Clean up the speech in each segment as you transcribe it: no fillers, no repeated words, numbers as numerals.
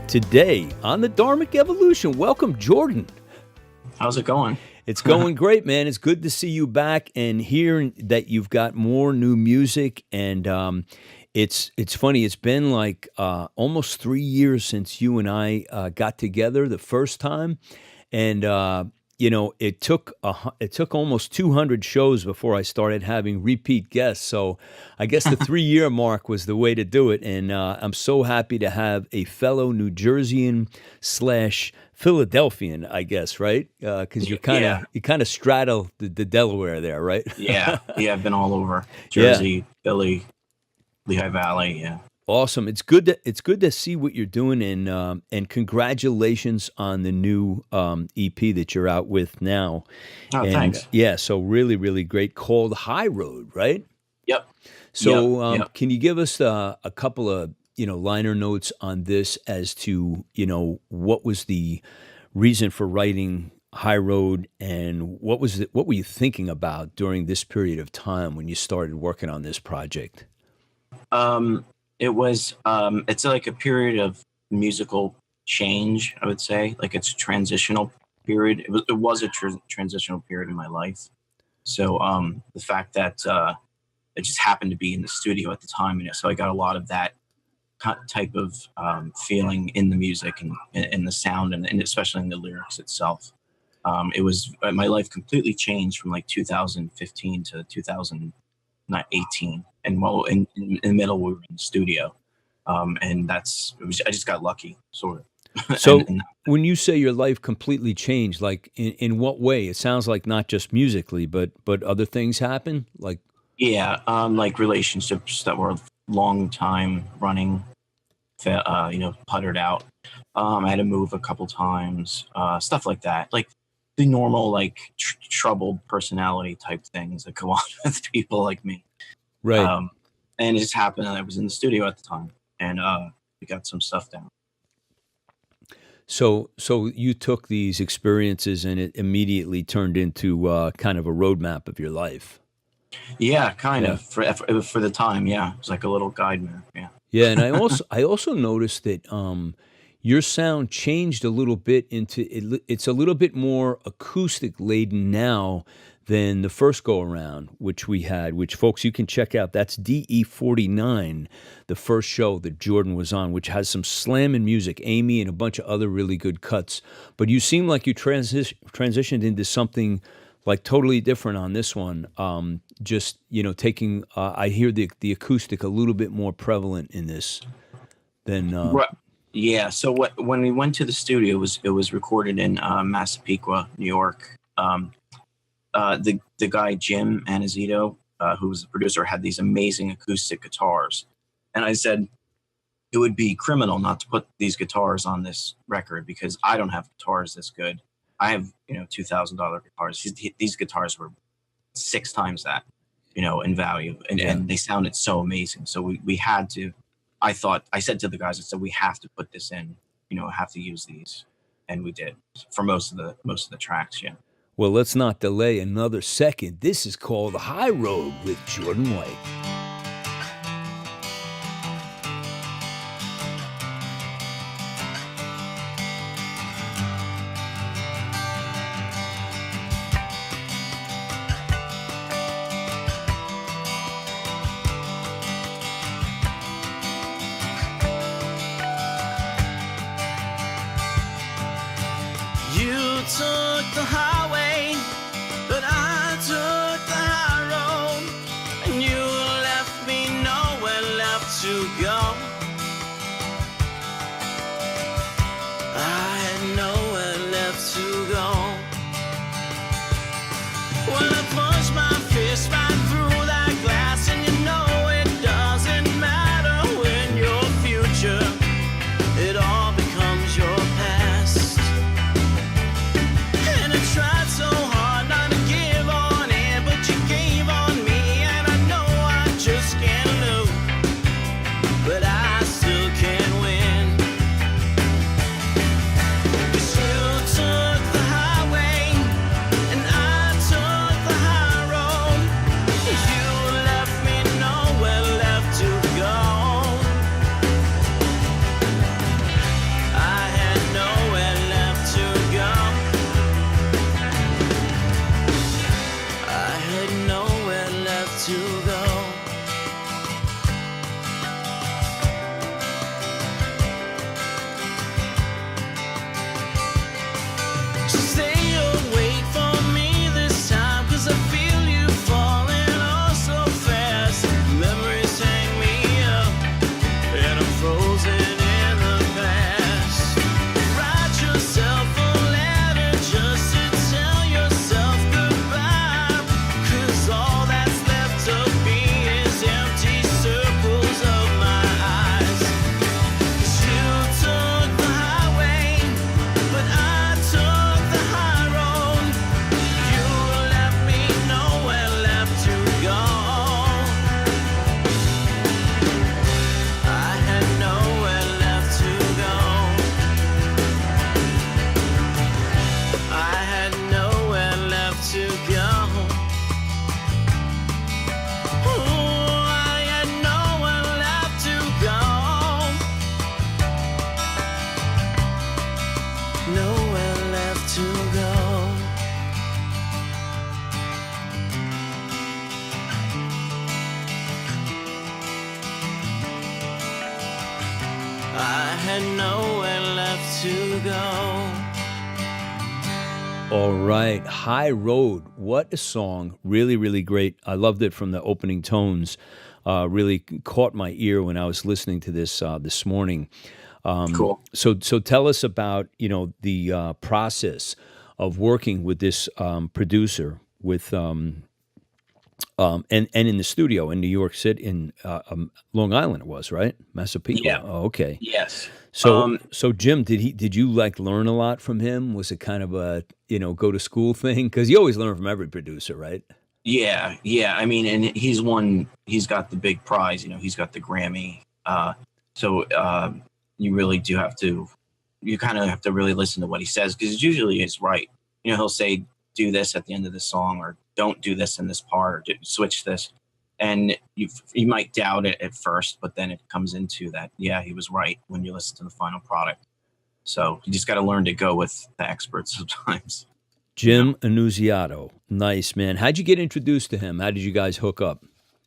today on the DHarmic Evolution. Welcome, Jordan. How's it going? It's going great, man. It's good to see you back and hearing that you've got more new music. And it's funny. It's been like almost 3 years since you and I got together the first time, and it took almost 200 shows before I started having repeat guests. So I guess the 3 year mark was the way to do it. And I'm so happy to have a fellow New Jerseyan slash Philadelphian, I guess, right? Because you kind of straddle the Delaware there, right? Yeah. I've been all over Jersey, Philly, Lehigh Valley. Yeah. Awesome. It's good to see what you're doing, and congratulations on the new EP that you're out with now. Oh, and, thanks. Yeah, so really, really great. Called High Road, right? Yep. So Yep. can you give us a couple of liner notes on this as to what was the reason for writing High Road, and what were you thinking about during this period of time when you started working on this project? It was it's like a period of musical change, I would say. Like, it's a transitional period. It was a transitional period in my life. So the fact that it just happened to be in the studio at the time, so I got a lot of that type of feeling in the music and in the sound, and especially in the lyrics itself. It was my life completely changed from like 2015 to 2018, and in the middle we were in the studio, and I just got lucky, sort of. So when you say your life completely changed, like in what way? It sounds like not just musically, but other things happen, like like relationships that were long time running, puttered out. I had to move a couple times, stuff like that, like the normal, like troubled personality type things that go on with people like me. right. And it just happened that I was in the studio at the time, and we got some stuff down. So you took these experiences and it immediately turned into kind of a roadmap of your life. Yeah, kind of for the time. Yeah, it was like a little guide map. Yeah. Yeah, and I also noticed that your sound changed a little bit it's a little bit more acoustic laden now than the first go around, which folks, you can check out. That's DE49, the first show that Jordan was on, which has some slamming music, Amy, and a bunch of other really good cuts. But you seem like you transitioned into something like totally different on this one. Just taking. I hear the acoustic a little bit more prevalent in this than. Right. Yeah. So when we went to the studio, it was recorded in Massapequa, New York. The guy Jim Anazito, who was the producer, had these amazing acoustic guitars, and I said it would be criminal not to put these guitars on this record because I don't have guitars this good. I have $2,000 guitars. These guitars were 6 times that, in value, and they sounded so amazing. So we had to. I said to the guys, I said we have to put this in. Have to use these, and we did for most of the tracks. Yeah. Well, let's not delay another second. This is called High Road with Jordan White. You took the highway, but I took the high road, and you left me nowhere left to go. I had nowhere left to go. Well, I pushed my fist right through that glass, and it doesn't matter when your future, it all becomes your past. And I tried I had nowhere left to go. All right, High Road. What a song. Really, really great. I loved it from the opening tones. Really caught my ear when I was listening to this morning. Cool. So tell us about, the process of working with this producer with and in the studio in New York City, in Long Island it was, right? Massapequa. Yeah. Oh, okay. Yes. So Jim, did you like learn a lot from him? Was it kind of a, go to school thing? Because you always learn from every producer, right? Yeah. I mean, and he's got the big prize, he's got the Grammy. So you really do you kind of have to really listen to what he says, because usually it's right. He'll say, do this at the end of the song, or don't do this in this part, or switch this. And you might doubt it at first, but then it comes into that, yeah, he was right when you listen to the final product. So you just got to learn to go with the experts sometimes. Jim Annunziato. Nice, man. How'd you get introduced to him? How did you guys hook up?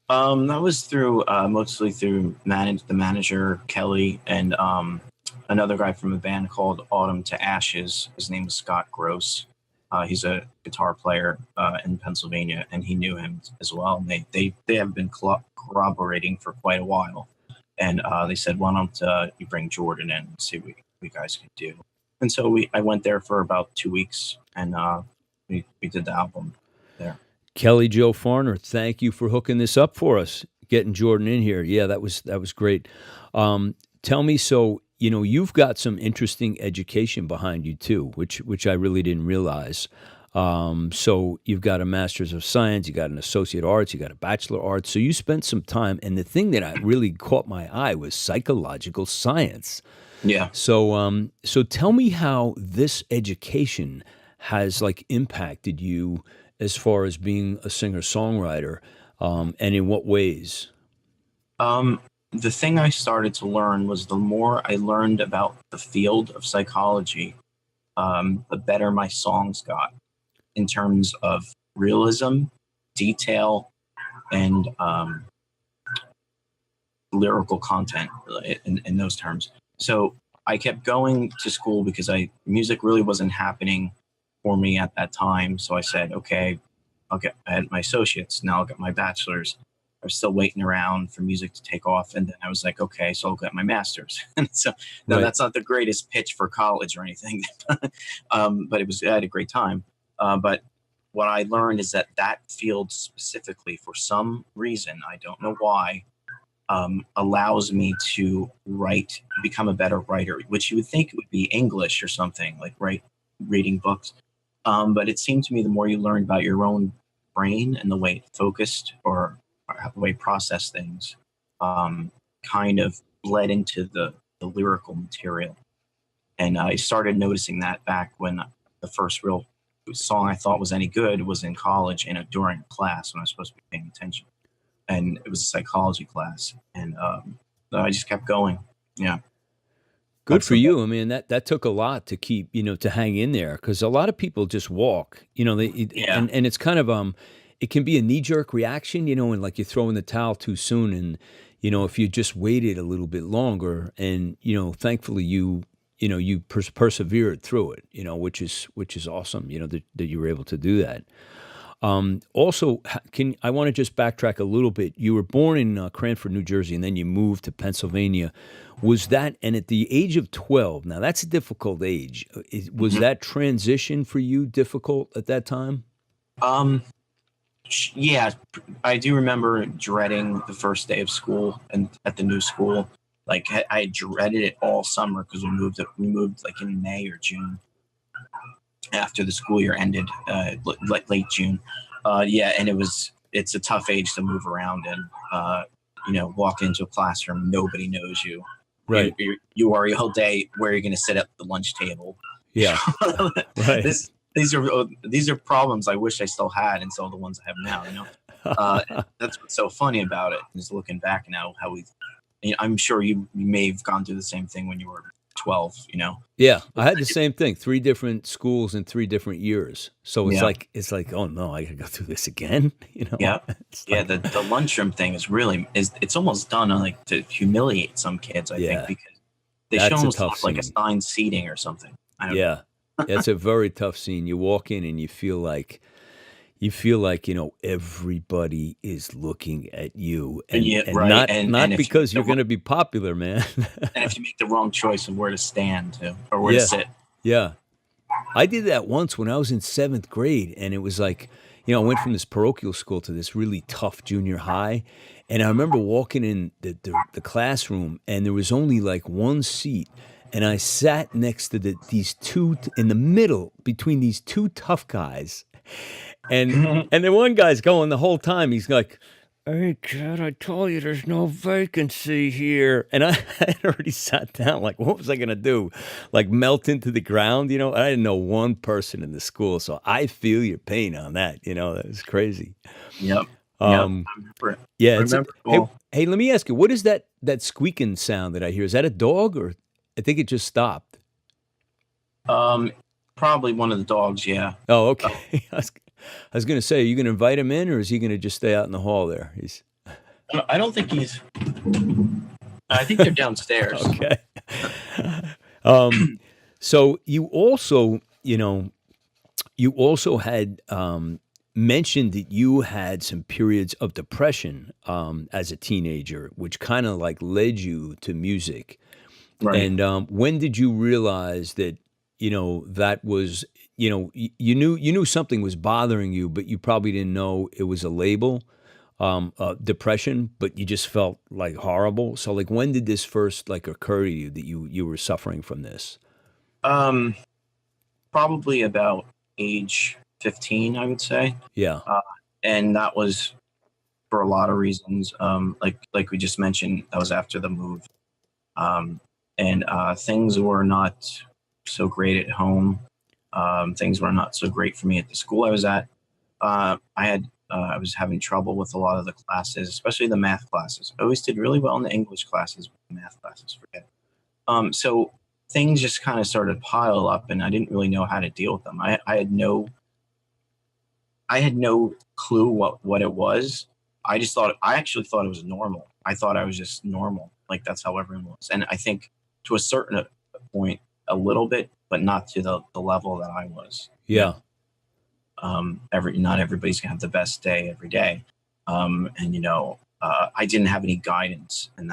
That was through mostly through the manager Kelly, and another guy from a band called Autumn to Ashes. His name was Scott Gross. He's a guitar player in Pennsylvania, and he knew him as well. And they have been corroborating for quite a while. And they said, why don't you bring Jordan in and see what you guys can do? And so I went there for about 2 weeks, and we did the album there. Kelly Joe Farner, thank you for hooking this up for us, getting Jordan in here. Yeah, that was great. Tell me, so you've got some interesting education behind you too, which I really didn't realize. So you've got a Master's of Science, you got an Associate Arts, you got a Bachelor of Arts. So you spent some time, and the thing that really caught my eye was psychological science. Yeah. So tell me how this education has impacted you as far as being a singer-songwriter, and in what ways? The thing I started to learn was, the more I learned about the field of psychology, the better my songs got in terms of realism, detail, and lyrical content in those terms. So I kept going to school because music really wasn't happening for me at that time. So I said, okay, I had my associates, now I'll get my bachelor's. I was still waiting around for music to take off. And then I was like, okay, so I'll get my master's. And so now Right. that's not the greatest pitch for college or anything, but I had a great time. But what I learned is that field specifically, for some reason, I don't know why, allows me to become a better writer, which you would think would be English or something, like reading books. But it seemed to me the more you learned about your own brain and the way it focused, or the way it processed things, kind of bled into the lyrical material. And I started noticing that back when the first real song I thought was any good was in college, during a class when I was supposed to be paying attention. And it was a psychology class. And I just kept going. Yeah. Good for you. I mean, that took a lot to keep, to hang in there, because a lot of people just walk, Yeah. and it's kind of, it can be a knee-jerk reaction, and you throw in the towel too soon. And, if you just waited a little bit longer, and, thankfully you persevered through it, which is awesome, that you were able to do that. Also, I want to just backtrack a little bit. You were born in Cranford, New Jersey, and then you moved to Pennsylvania. Was that, and at the age of 12, now that's a difficult age. Was that transition for you difficult at that time? Yeah, I do remember dreading the first day of school and at the new school. I dreaded it all summer, because we moved in May or June, after the school year ended, late June. And it's a tough age to move around in. Walk into a classroom, nobody knows you. Right. You worry all day where you're going to sit at the lunch table. Yeah. Right. These are problems I wish I still had, and so the ones I have now. That's what's so funny about it, is looking back now how I'm sure you may have gone through the same thing when you were 12. Yeah, I had the same thing. 3 different schools in 3 different years. So it's like, oh no, I gotta go through this again. Yeah. The lunchroom thing it's almost done to humiliate some kids, I think, because They should That's a almost tough have like scene. assigned seating or something. I don't know. Yeah. It's a very tough scene. You walk in and you feel like, everybody is looking at you and Yeah, and right. not And not if you make because the you're gonna be popular, man. and if you make the wrong choice of where to stand too, or where to Yeah. sit. Yeah. I did that once when I was in 7th grade, and it was like, I went from this parochial school to this really tough junior high, and I remember walking in the classroom, and there was only like one seat, and I sat next to these two in the middle between these two tough guys, and and the one guy's going the whole time. He's like, "Hey kid, I told you there's no vacancy here." And I had already sat down. Like, what was I gonna do? Like melt into the ground? I didn't know one person in the school, so I feel your pain on that. That was crazy. Yep. Yep. Um, I remember it. yeah. I remember it Hey, well. hey, let me ask you, what is that squeaking sound that I hear? Is that a dog, or I think it just stopped? Um, Probably one of the dogs. Yeah. Oh, okay. I was gonna say, are you gonna invite him in, or is he gonna just stay out in the hall there? He's I don't think he's. I think they're downstairs. okay. So you also had mentioned that you had some periods of depression as a teenager, which kind of like led you to music. Right. And when did you realize that that was you knew something was bothering you, but you probably didn't know it was a label, depression, but you just felt like horrible. So like, when did this first like occur to you that you were suffering from this? Um, Probably about age 15, I would say, Yeah, and that was for a lot of reasons. Like we just mentioned, that was after the move, um, and things were not so great at home. Things were not so great for me at the school I was at. I was having trouble with a lot of the classes, especially the math classes. I always did really well in the English classes, but the math classes, forget it. So things just kind of started to pile up, and I didn't really know how to deal with them. I had no clue what it was. I actually thought it was normal. I thought I was just normal, like that's how everyone was. And I think to a certain point, a little bit, but not to the level that I was. yeah, Not everybody's gonna have the best day every day, and I didn't have any guidance in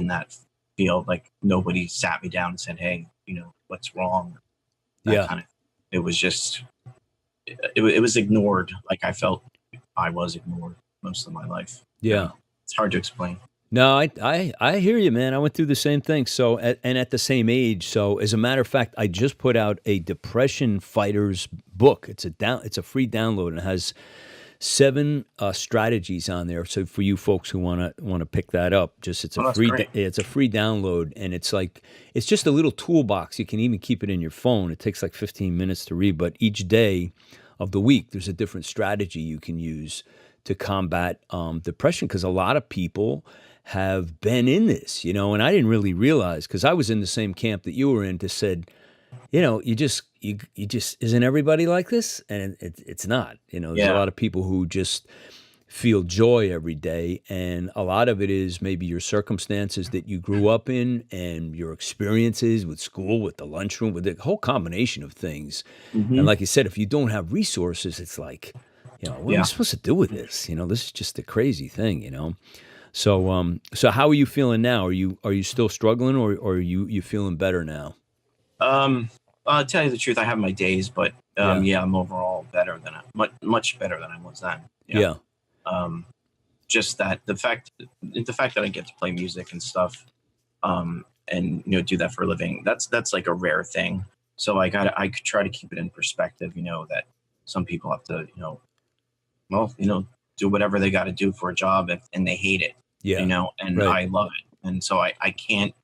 that field. Like nobody sat me down and said, "Hey, what's wrong?" That yeah, kind of. It was just it was ignored. Like I felt I was ignored most of my life. yeah. It's hard to explain. No, I hear you, man. I went through the same thing. So, and at the same age. So, as a matter of fact, I just put out a depression fighters book. It's a free download, and it has 7 strategies on there. So, for you folks who want to pick that up, it's Oh, a that's free great. it's a free download, and it's just a little toolbox. You can even keep it in your phone. It takes like 15 minutes to read, but each day of the week, there's a different strategy you can use to combat depression, because a lot of people have been in this, and I didn't really realize, because I was in the same camp that you were in, to said, you just isn't everybody like this, and it's not. There's a Yeah. lot of people who just feel joy every day, and a lot of it is maybe your circumstances that you grew up in, and your experiences with school, with the lunchroom, with the whole combination of things. And Hmm. like you said, if you don't have resources, it's like, what am I Yeah. supposed to do with this? This is just a crazy thing. So how are you feeling now? Are you still struggling, or are you feeling better now? I'll tell you the truth. I have my days, but Yeah. yeah, I'm overall better than much better than I was then. Yeah. Yeah. Um, just that the fact that I get to play music and stuff, and do that for a living. That's like a rare thing. So I could try to keep it in perspective. That some people have to well do whatever they got to do for a job, and they hate it. Yeah. And Right. I love it. And so I can't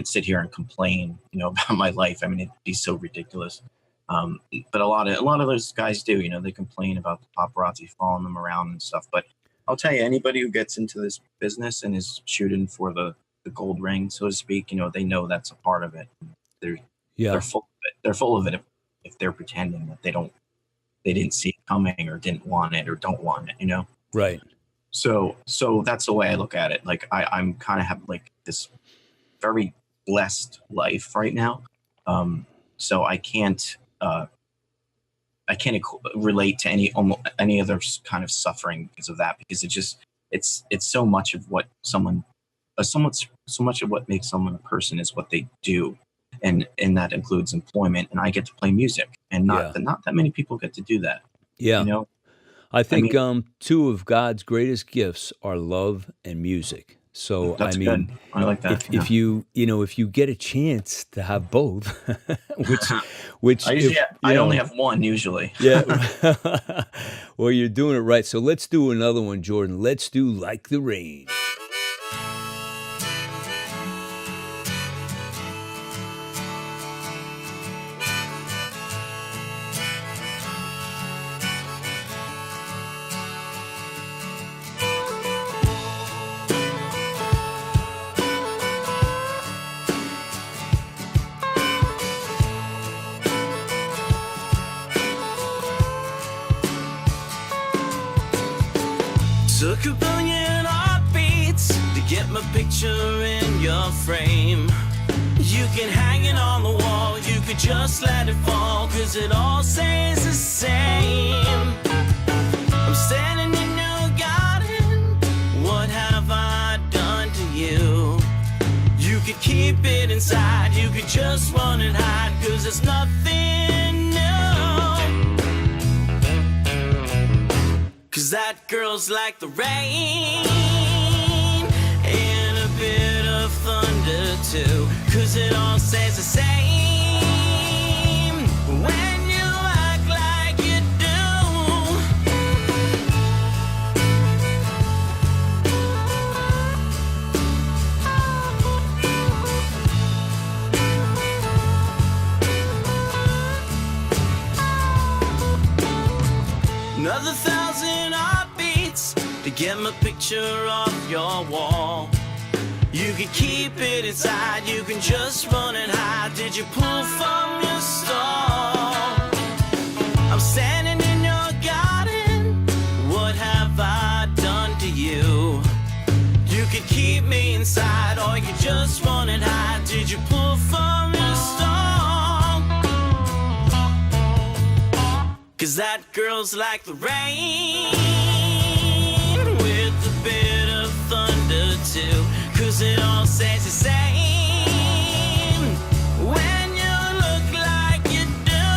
sit here and complain, about my life. I mean, it'd be so ridiculous. But a lot of those guys do, they complain about the paparazzi following them around and stuff. But I'll tell you, anybody who gets into this business and is shooting for the gold ring, so to speak, they know that's a part of it. They're Yeah. they're full of it. They're full of it if they're pretending that they didn't see it coming, or didn't want it, or don't want it. Right. So that's the way I look at it. Like I'm kind of have like this very blessed life right now. So I can't relate to any other kind of suffering because of that, because it's so much of what so much of what makes someone a person is what they do, and that includes employment. And I get to play music, and Yeah. not that many people get to do that. Yeah. You know, I I think mean, two of God's greatest gifts are love and music. So I that's good. mean, I like that. Yeah. if if you get a chance to have both, which if I only have one usually. yeah, well, you're doing it right. So let's do another one, Jordan. Let's do Like the Rain. Took a billion heartbeats to get my picture in your frame. You can hang it on the wall, you could just let it fall, 'cause it all stays the same. I'm standing in your garden, what have I done to you? You could keep it inside, you could just run and hide, 'cause there's nothing new. 'Cause that girl's like the rain, and a bit of thunder too. 'Cause it all stays the same when you act like you do. Another 1,000 heartbeats to get my picture off your wall. You can keep it inside, you can just run and hide. Did you pull from your stall? I'm standing in your garden, what have I done to you? You could keep me inside, or you just run and hide. Did you pull from your stall? 'Cause that girl's like the rain, with a bit of thunder too. 'Cause it all stays the same when you look like you do.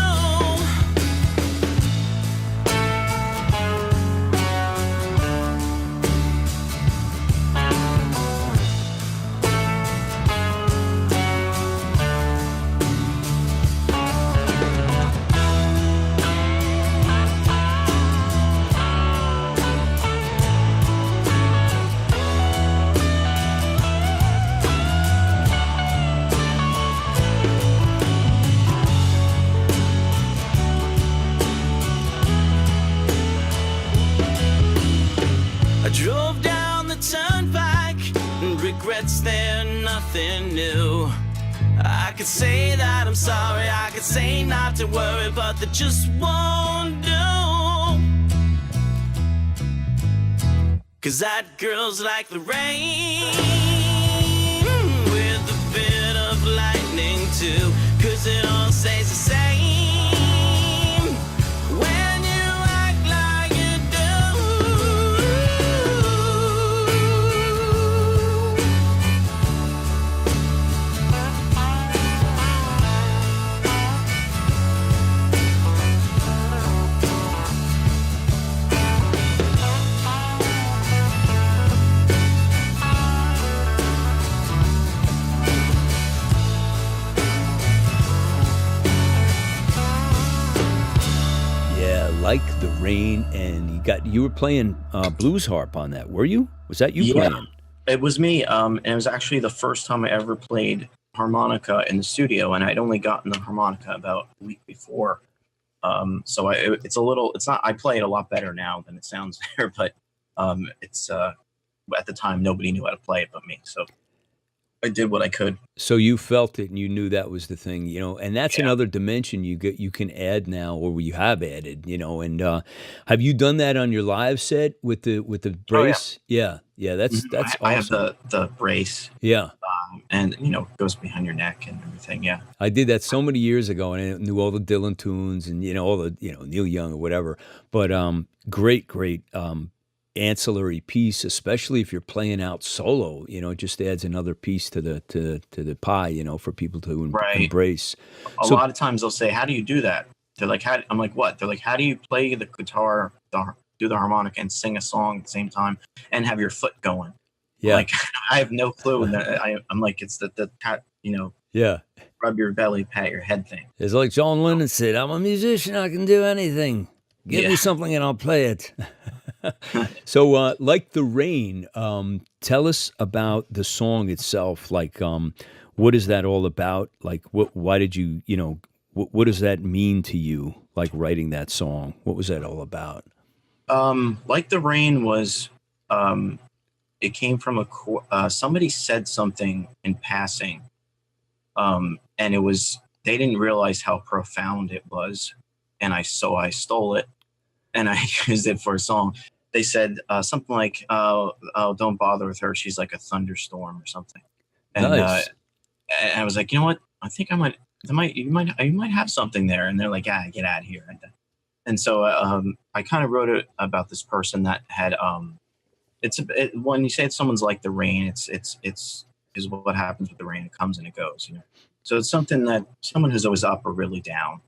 I drove down the turnpike, and regrets they're nothing new. I could say that I'm sorry, I could say not to worry, but they just won't do. 'Cause that girl's like the rain, with a bit of lightning too. 'Cause it all stays the same when you act like you do. Yeah, Like the Rain, and you were playing blues harp on that, were you? Was that you Yeah, playing? it was me. And it was actually the first time I ever played harmonica in the studio, and I'd only gotten the harmonica about a week before. So it's not. I play it a lot better now than it sounds there, but it's at the time nobody knew how to play it but me, so I did what I could. So you felt it and you knew that was the thing, and that's Yeah. another dimension you can add now, or you have added, and have you done that on your live set with the Oh yeah. brace? Yeah, yeah, that's I have awesome. the brace. Yeah, and goes behind your neck and everything. Yeah. I did that so many years ago, and I knew all the Dylan tunes and all the Neil Young or whatever. But great ancillary piece, especially if you're playing out solo. It just adds another piece to the pie. For people to Right. embrace. A So lot of times they'll say, "How do you do that?" They're like, "How?" I'm like, "What?" They're like, "How do you play the guitar, do the harmonica, and sing a song at the same time, and have your foot going?" yeah, Like, I have no clue. And I'm like, it's the pat, yeah. rub your belly, pat your head thing. It's like John Lennon said, "I'm a musician. I can do anything. Give me Yeah. something and I'll play it." So, like the rain, tell us about the song itself. Like, what is that all about? Like, why did you, what does that mean to you? Like writing that song, what was that all about? Like the rain was, it came from somebody said something in passing, and they didn't realize how profound it was, and I stole it and I used it for a song. They said something like, "Oh, don't bother with her. She's like a thunderstorm or something." And Nice. I was like, you know what? I think you might have something there. And they're like, get out of here. And so I kind of wrote it about this person that had when you say someone's like the rain, it's is what happens with the rain. It comes and it goes. So it's something that someone who's always up or really down,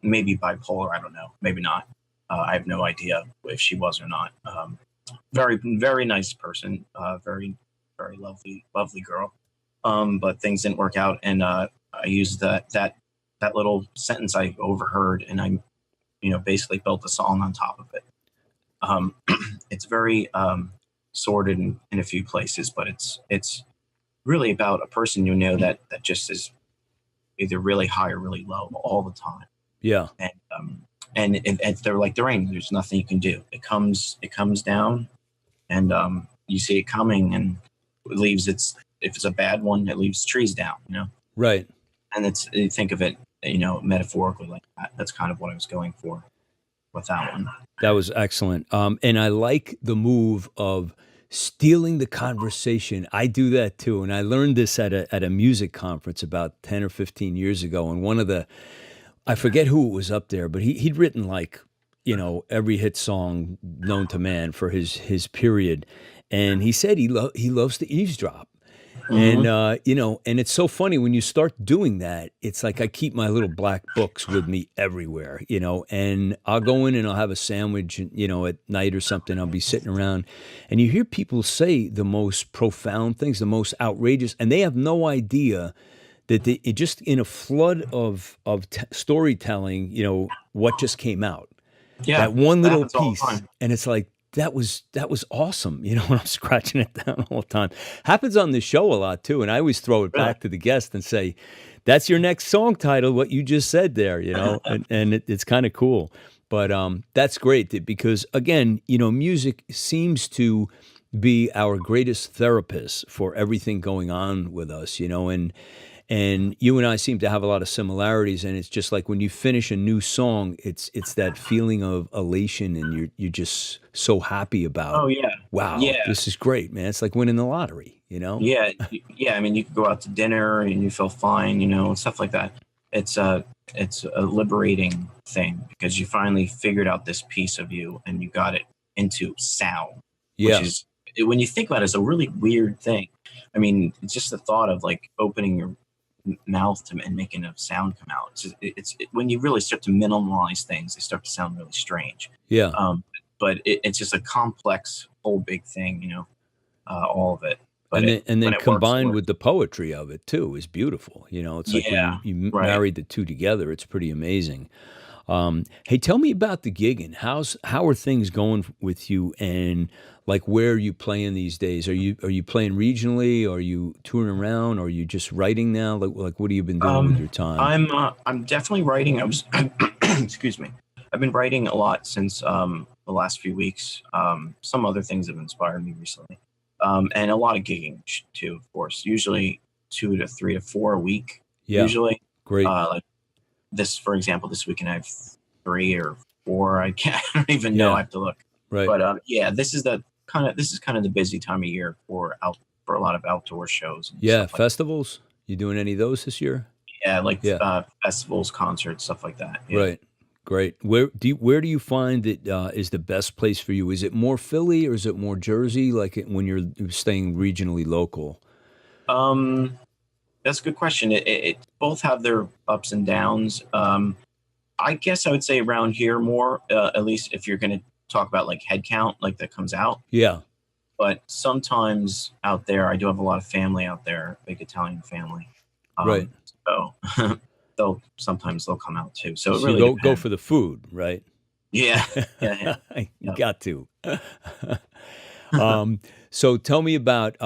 maybe bipolar. I don't know. Maybe not. I have no idea if she was or not. Very, very nice person. Very, very lovely girl. But things didn't work out, and I used that little sentence I overheard, and I, basically built a song on top of it. It's very sorted in a few places, but it's really about a person that just is either really high or really low all the time. Yeah. And they're like the rain. There's nothing you can do. It comes down, and you see it coming, and it leaves if it's a bad one, it leaves trees down. Right. And you think of it, metaphorically like that. That's kind of what I was going for with that one. That was excellent. And I like the move of stealing the conversation. I do that too. And I learned this at a music conference about 10 or 15 years ago. And I forget who it was up there, but he'd written like, every hit song known to man for his period. And he said he loves to eavesdrop. Mm-hmm. And, and it's so funny when you start doing that, it's like I keep my little black books with me everywhere, and I'll go in and I'll have a sandwich, at night or something. I'll be sitting around and you hear people say the most profound things, the most outrageous, and they have no idea that it just in a flood of storytelling, what just came out. Yeah, That one little happens all the piece. time. And it's like, that was awesome. And I'm scratching it down all the time. Happens on the show a lot too. And I always throw it Really? back to the guest and say, that's your next song title, what you just said there, and it's kind of cool. But that's great because again, music seems to be our greatest therapist for everything going on with us, and you and I seem to have a lot of similarities, and it's just like when you finish a new song, it's that feeling of elation, and you're just so happy about. Oh yeah. Wow, Yeah. this is great, man! It's like winning the lottery, Yeah. Yeah. I mean, you could go out to dinner and you feel fine, and stuff like that. It's a liberating thing because you finally figured out this piece of you and you got it into sound, Yeah, which is, when you think about it, it's a really weird thing. I mean, it's just the thought of like opening your mouth and making a sound come out. When you really start to minimalize things, they start to sound really strange. yeah. But it's just a complex whole big thing, all of it. But And then when it works, it combined works. with the poetry of it too is beautiful. It's like Yeah, when you right. married the two together, it's pretty amazing. Hey, tell me about the gigging. How are things going with you, and like where are you playing these days? Are you playing regionally? Are you touring around? Are you just writing now? Like what have you been doing with your time? I'm definitely writing. Excuse me. I've been writing a lot since the last few weeks. Some other things have inspired me recently, and a lot of gigging too, of course. Usually 2 to 3 to 4 a week. Yeah, Usually, great. like for example, this weekend I have 3 or 4. I don't even know. Yeah. I have to look. Right. But yeah, this is kind of the busy time of year for for a lot of outdoor shows and Yeah, stuff like that. festivals? You doing any of those this year? Yeah, like Yeah, festivals, concerts, stuff like that. Yeah. right. Great. Where do you find it is the best place for you? Is it more Philly or is it more Jersey? Like when you're staying regionally local? Um, that's a good question. It both have their ups and downs. I guess I would say around here more, at least if you're going to talk about like head count, like that comes out. Yeah. But sometimes out there, I do have a lot of family out there, big Italian family. Right. So they'll come out too. So it So you really go depends. for the food, right? Yeah, yeah, You yeah. got to. So tell me about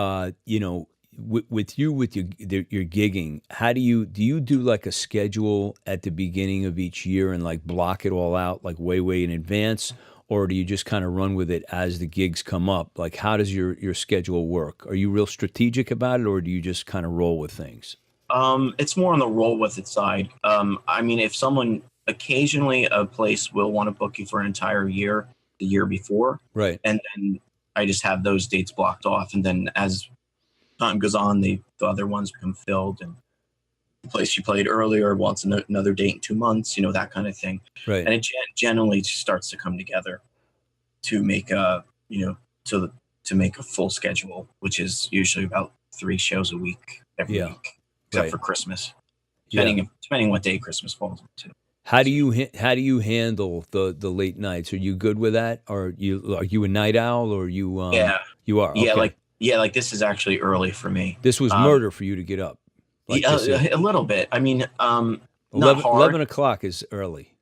with your gigging. How do you do like a schedule at the beginning of each year and like block it all out like way in advance, or do you just kind of run with it as the gigs come up? Like how does your schedule work? Are you real strategic about it, or do you just kind of roll with things? It's more on the roll with it side. I mean, if someone occasionally a place will want to book you for an entire year, the year before, Right. and then I just have those dates blocked off, and then as time goes on, the other ones become filled, and the place you played earlier wants another date in 2 months, that kind of thing, Right. and it generally just starts to come together to make a to make a full schedule, which is usually about 3 shows a week every Yeah. week, except Right. for Christmas, Yeah. depending what day Christmas falls into. How do you handle the late nights? Are you good with that? Are you a night owl, or Yeah, you are? yeah, Okay. like this is actually early for me. This was Um, murder for you to get up. Like yeah, this is a little bit. I mean, not 11, hard. 11 o'clock is early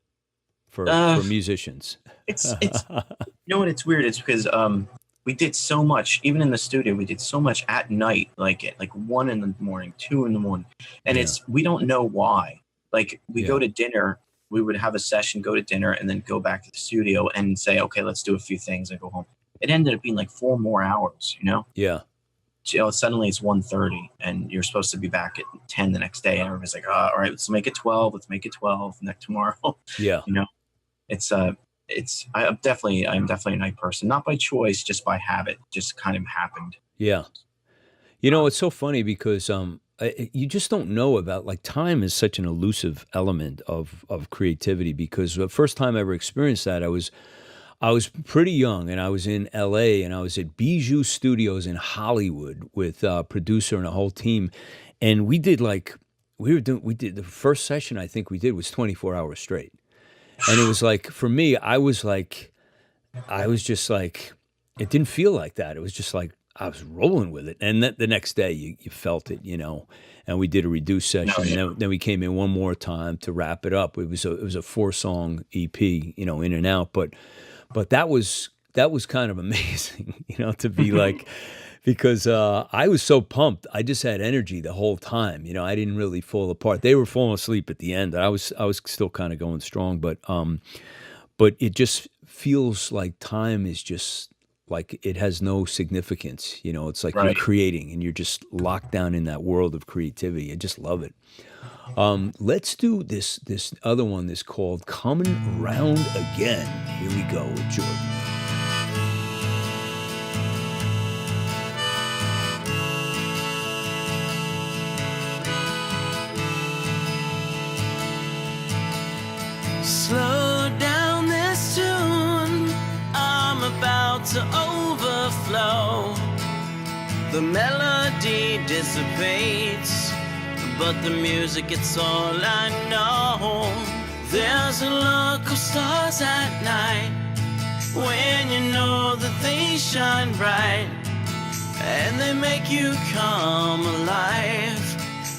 for Uh, musicians. it's you know what? It's weird. It's because we did so much, even in the studio. We did so much at night, like at like 1 in the morning, 2 in the morning, and Yeah. we don't know why. Like we Yeah. go to dinner, we would have a session, go to dinner, and then go back to the studio and say, okay, let's do a few things and go home. It ended up being like 4 more hours. Yeah. Suddenly it's 1:30 and you're supposed to be back at 10 the next day, and everybody's like, all right, let's make it 12. Let's make it 12 next tomorrow. Yeah. you know, it's I'm definitely a night person, not by choice, just by habit, just kind of happened. Yeah. It's so funny because you just don't know about like time is such an elusive element of creativity because the first time I ever experienced that I was pretty young and I was in LA and I was at Bijou Studios in Hollywood with a producer and a whole team, and we did the first session I think we did was 24 hours straight. And it was like for me I was just like it didn't feel like that. It was just like I was rolling with it. And the next day you felt it, and we did a reduced No, session. And yeah, then we came in one more time to wrap it up. It was a 4-song EP, in and out. But that was kind of amazing, to be like, because I was so pumped. I just had energy the whole time. I didn't really fall apart. They were falling asleep at the end. I was still kind of going strong, but it just feels like time is just like it has no significance. It's like you're right. creating and you're just locked down in that world of creativity. I just love it. Let's do this other one that's called Coming Around Again. Here we go with Jordan. Slow down this tune, I'm about to overflow. The melody dissipates, but the music, it's all I know. There's a look of stars at night, when you know that they shine bright, and they make you come alive.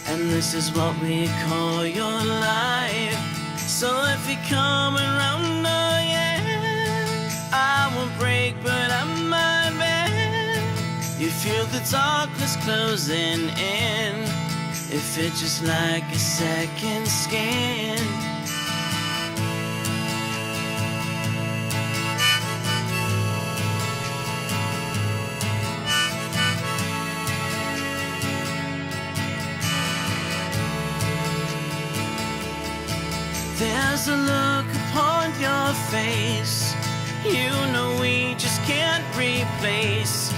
And this is what we call your life. So if you're coming round again, I won't break, but I might bend. You feel the darkness closing in, it feels just like a second skin. There's a look upon your face, you know we just can't replace.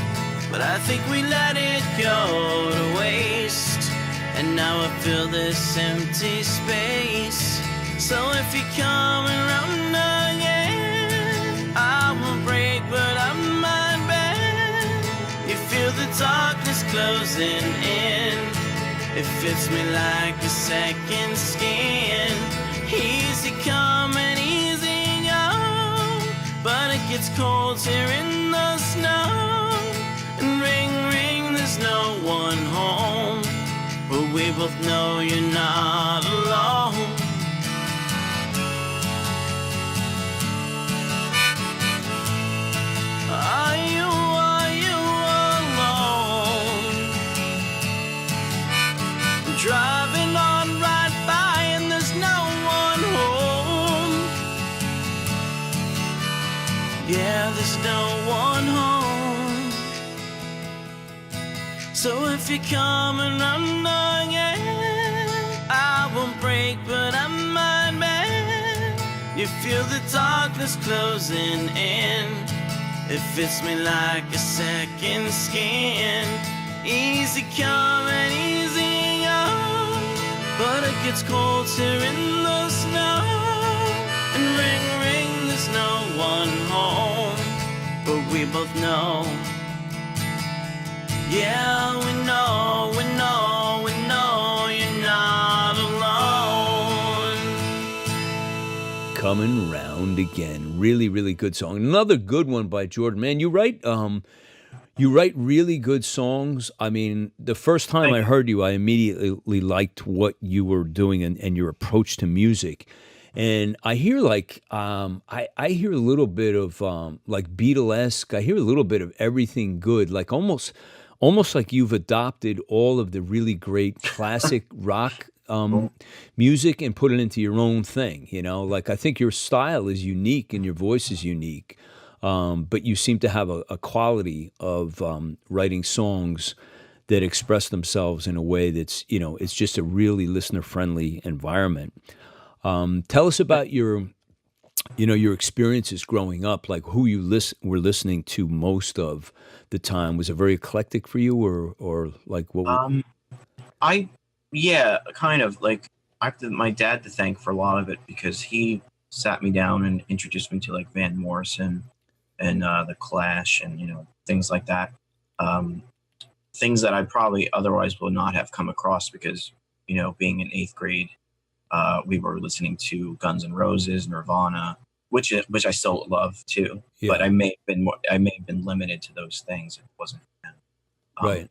but I think we let it go to waste. And now I feel this empty space. So if you're coming round again, I won't break, but I might bend. You feel the darkness closing in. It fits me like a second skin. Easy come and easy go, but it gets cold here in the snow. And ring, ring, there's no one home, but we both know you're not alone. Are you alone? Driving on right by and there's no one home. Yeah, there's no one home. So if you're coming round again, I won't break, but I might bend. You feel the darkness closing in. It fits me like a second skin. Easy come and easy go, but it gets cold here in the snow. And ring, ring, there's no one home, but we both know. Yeah, we know, we know, we know you're not alone. Coming Round Again. Really, really good song. Another good one by Jordan. Man, you write really good songs. I mean, the first time I heard you, I immediately liked what you were doing and your approach to music. And I hear I hear a little bit of like Beatlesque. I hear a little bit of everything good, like almost like you've adopted all of the really great classic rock music and put it into your own thing. You know, like I think your style is unique and your voice is unique. But you seem to have a quality of writing songs that express themselves in a way that's, you know, it's just a really listener-friendly environment. Tell us about your experiences growing up, like who you were listening to most of the time. Was it very eclectic for you, or like what? Yeah, kind of. Like I have my dad to thank for a lot of it, because he sat me down and introduced me to like Van Morrison and the Clash, and things like that. Things that I probably otherwise would not have come across, because being in 8th grade, we were listening to Guns N' Roses, Nirvana, which I still love too. Yeah. But I may have been limited to those things. It wasn't Right.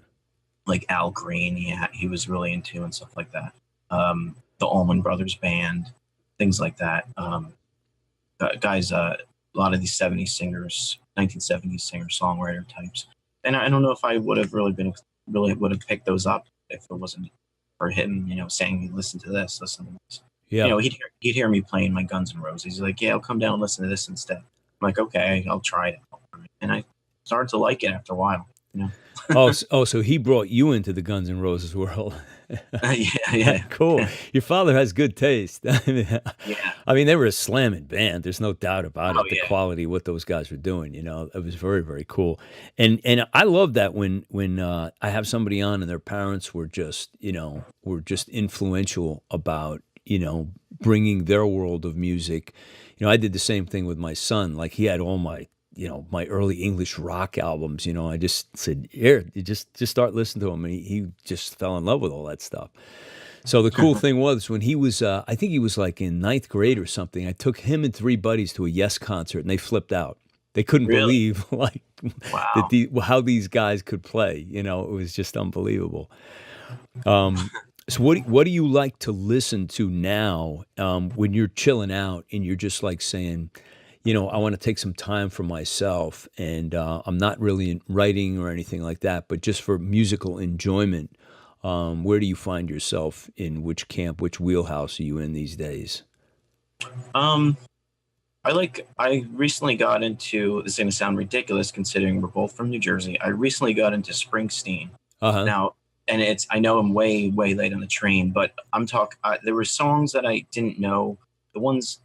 Like Al Green, he was really into, and stuff like that. The Allman Brothers Band, things like that. Guys, a lot of these 70s singers, 1970s singer-songwriter types. And I don't know if I would have really picked those up if it wasn't for him, saying, listen to this. Yeah. He'd hear me playing my Guns N' Roses. He's like, yeah, I'll come down and listen to this instead. I'm like, okay, I'll try it. And I started to like it after a while. So he brought you into the Guns N' Roses world. Yeah. Cool. Your father has good taste. Yeah. I mean, they were a slamming band. There's no doubt about it. The Yeah. quality of what those guys were doing, it was very, very cool. And I love that when I have somebody on and their parents were just influential about, bringing their world of music. I did the same thing with my son. Like he had all my early English rock albums. I just said, here, you just start listening to him. And he just fell in love with all that stuff. So the cool thing was when he was, I think he was like in 9th grade or something, I took him and 3 buddies to a Yes concert, and they flipped out. They couldn't Really? believe like Wow. how these guys could play. It was just unbelievable. So what do you like to listen to now when you're chilling out and you're just like saying, I want to take some time for myself, and I'm not really writing or anything like that, but just for musical enjoyment? Where do you find yourself, in which camp, which wheelhouse are you in these days? I recently got into, this is going to sound ridiculous considering we're both from New Jersey. I recently got into Springsteen. Uh-huh. Now, and I know I'm way, way late on the train, but there were songs that I didn't know. The ones,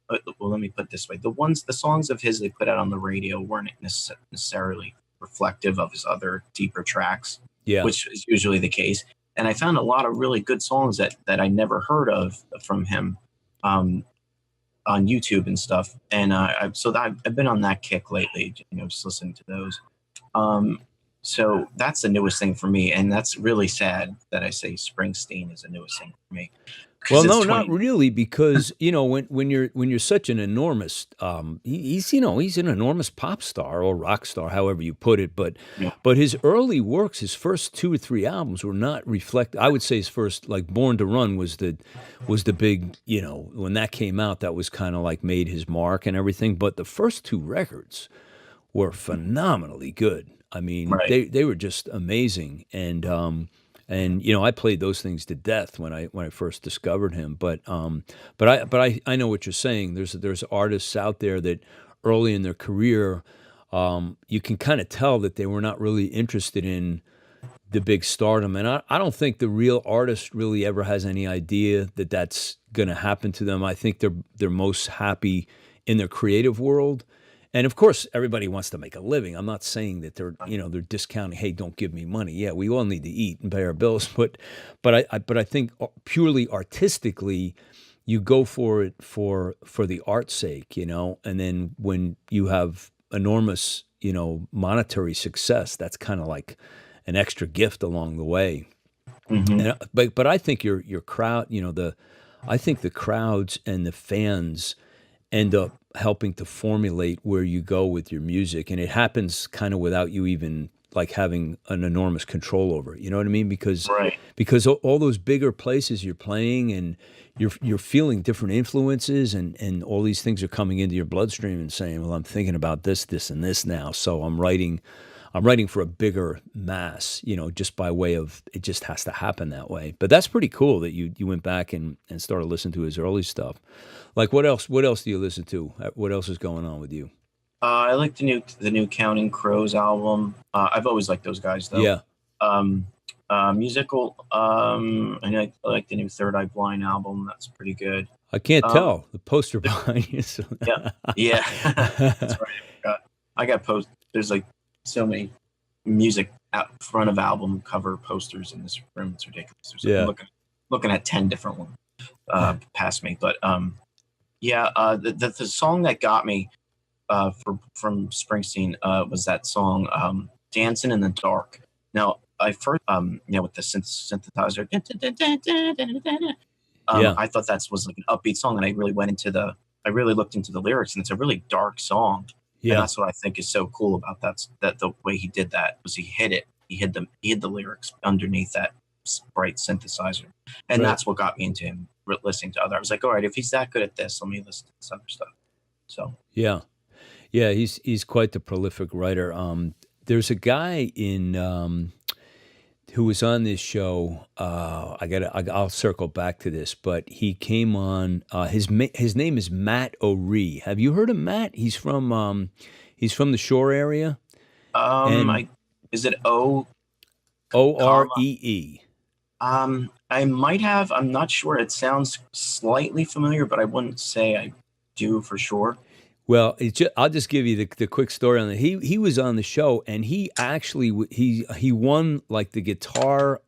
well, let me put it this way. The songs of his they put out on the radio weren't necessarily reflective of his other deeper tracks, Yeah. which is usually the case. And I found a lot of really good songs that I never heard of from him on YouTube and stuff. And I've been on that kick lately, just listening to those. So that's the newest thing for me, and that's really sad that I say Springsteen is the newest thing for me. Well, 'Cause it's no, not 20 really, because when you're such an enormous he's an enormous pop star or rock star, however you put it. But Yeah. but his early works, his first 2 or 3 albums were not reflect. I would say his first, like Born to Run, was the big, when that came out, that was kind of like made his mark and everything. But the first 2 records were phenomenally good. I mean, Right. they were just amazing, and I played those things to death when I first discovered him. But I know what you're saying. There's artists out there that early in their career, you can kind of tell that they were not really interested in the big stardom, and I don't think the real artist really ever has any idea that that's going to happen to them. I think they're most happy in their creative world. And of course, everybody wants to make a living. I'm not saying that they're discounting. Hey, don't give me money. Yeah, we all need to eat and pay our bills. But I think purely artistically, you go for it for the art's sake, And then when you have enormous, monetary success, that's kind of like an extra gift along the way. Hmm. But I think your crowd, I think the crowds and the fans end up helping to formulate where you go with your music, and it happens kind of without you even like having an enormous control over it. You know what I mean? Because Right. all those bigger places you're playing, and you're feeling different influences, and all these things are coming into your bloodstream and saying, well, I'm thinking about this, and this now, so I'm writing for a bigger mass, just by way of, it just has to happen that way. But that's pretty cool that you went back and started listening to his early stuff. Like what else do you listen to? What else is going on with you? I like the new Counting Crows album. I've always liked those guys though. Yeah. Musical. I like the new Third Eye Blind album. That's pretty good. I can't Um, tell the poster behind you. So. Yeah, that's right. I got There's like so many music out front of album cover posters in this room. It's ridiculous. Yeah. I'm looking at 10 different ones past me. But the song that got me from Springsteen was that song "Dancing in the Dark." Now I first with the synthesizer, Yeah. I thought that was like an upbeat song, and I really looked into the lyrics, and it's a really dark song. And Yeah. that's what I think is so cool about that the way he did that was he hid the lyrics underneath that bright synthesizer, and Right. that's what got me into him listening to other. I was like, all right, if he's that good at this, let me listen to this other stuff. So Yeah. Yeah. He's quite the prolific writer. There's a guy who was on this show. I'll circle back to this, but he came on. His name is Matt O'Ree. Have you heard of Matt? He's from the Shore area. And is it O? Oree. I might have. I'm not sure. It sounds slightly familiar, but I wouldn't say I do for sure. Well, I'll just give you the quick story on that. He was on the show, and he actually he won like the guitar.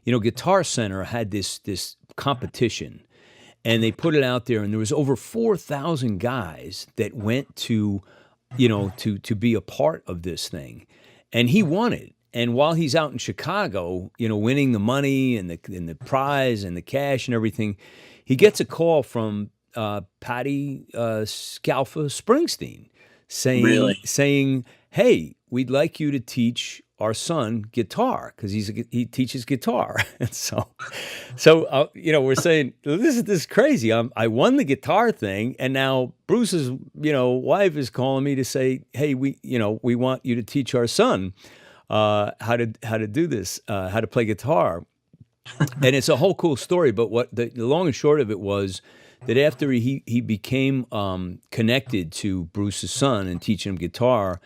Guitar Center had this competition, and they put it out there, and there was over 4,000 guys that went to be a part of this thing, and he won it. And while he's out in Chicago, winning the money and the prize and the cash and everything, he gets a call from Patty Scalfa Springsteen saying, "Hey, we'd like you to teach our son guitar because he teaches guitar." And so we're saying this is crazy. I won the guitar thing, and now Bruce's wife is calling me to say, "Hey, we want you to teach our son how to do this, how to play guitar." And it's a whole cool story. But what the long and short of it was that after he became connected to Bruce's son and teaching him guitar,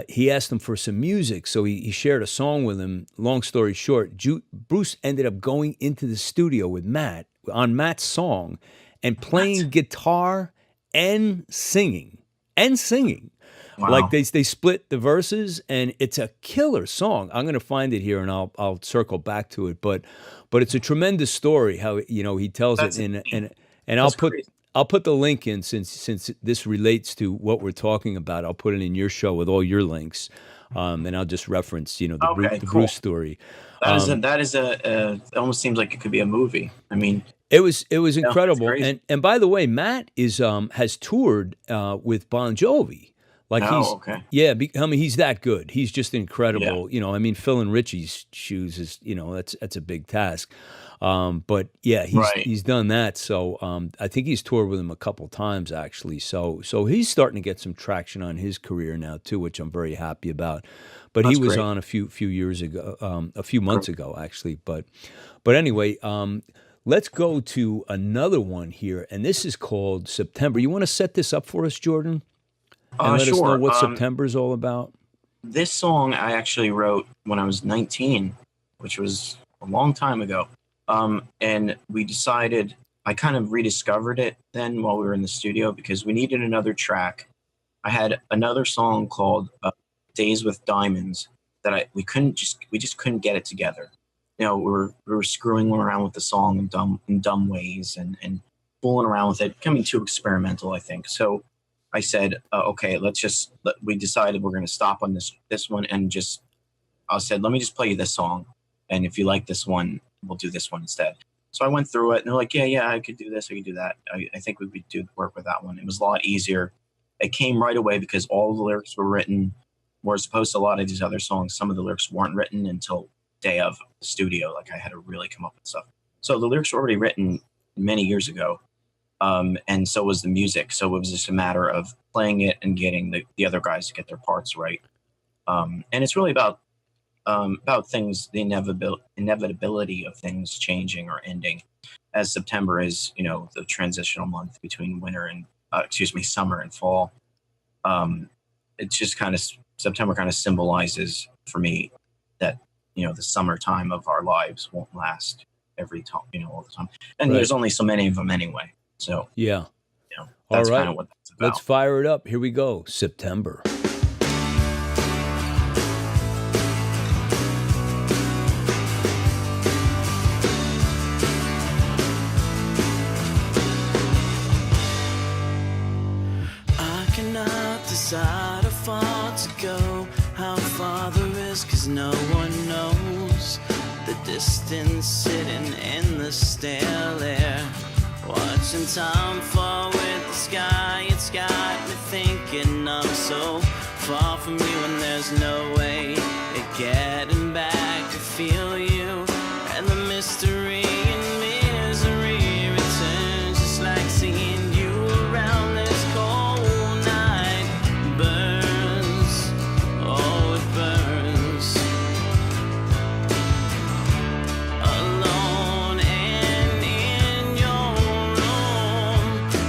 he asked him for some music. So he shared a song with him. Long story short, Bruce ended up going into the studio with Matt on Matt's song and playing guitar and singing. Like Wow. they split the verses, and it's a killer song. I'm gonna find it here, and I'll circle back to it. But it's a tremendous story. How he tells it That's in insane. and That's crazy. I'll put the link in since this relates to what we're talking about. I'll put it in your show with all your links, and I'll just reference Okay, the cool. Bruce story. That is it almost seems like it could be a movie. I mean, It was yeah, it's incredible, crazy. and by the way, Matt is has toured with Bon Jovi. Like Oh, okay. yeah, I mean he's that good. He's just Yeah. incredible. I mean Phil and Richie's shoes is that's a big task. But yeah, Right. he's done that. So I think he's toured with him a couple times actually. So he's starting to get some traction on his career now too, which I'm very happy about. But he That's was great. on a few years ago, a few months ago actually. But anyway, let's go to another one here, and this is called September. You want to set this up for us, Jordan, and let us know Sure. what September is all about? This song I actually wrote when I was 19, which was a long time ago. And we decided, I kind of rediscovered it then while we were in the studio because we needed another track. I had another song called Days with Diamonds that we just couldn't get it together. We were screwing around with the song in dumb ways and fooling around with it, becoming too experimental, I think. So I said, okay, we decided we're going to stop on this one and I said, let me just play you this song. And if you like this one, we'll do this one instead. So I went through it and they're like, yeah, I could do this. I could do that. I think we could do work with that one. It was a lot easier. It came right away because all the lyrics were written, whereas opposed to a lot of these other songs, some of the lyrics weren't written until day of the studio. Like I had to really come up with stuff. So the lyrics were already written many years ago. And so was the music. So it was just a matter of playing it and getting the other guys to get their parts right. And it's really about things, the inevitability of things changing or ending, as September is, the transitional month between winter and summer and fall. It's just kind of September kind of symbolizes for me that the summertime of our lives won't last every time, all the time, and Right. there's only so many of them anyway. So Yeah. that's All right. kind of what that's about. Let's fire it up. Here we go. September. I cannot decide how far to go, how far there is, 'cause no one knows the distance sitting in the stale air. Watching time fall with the sky, it's got me thinking I'm so far from you, and there's no way of getting back to feel you, and the mystery and misery returns, just like seeing you around this cold night. Burns, oh it burns. Alone and in your room,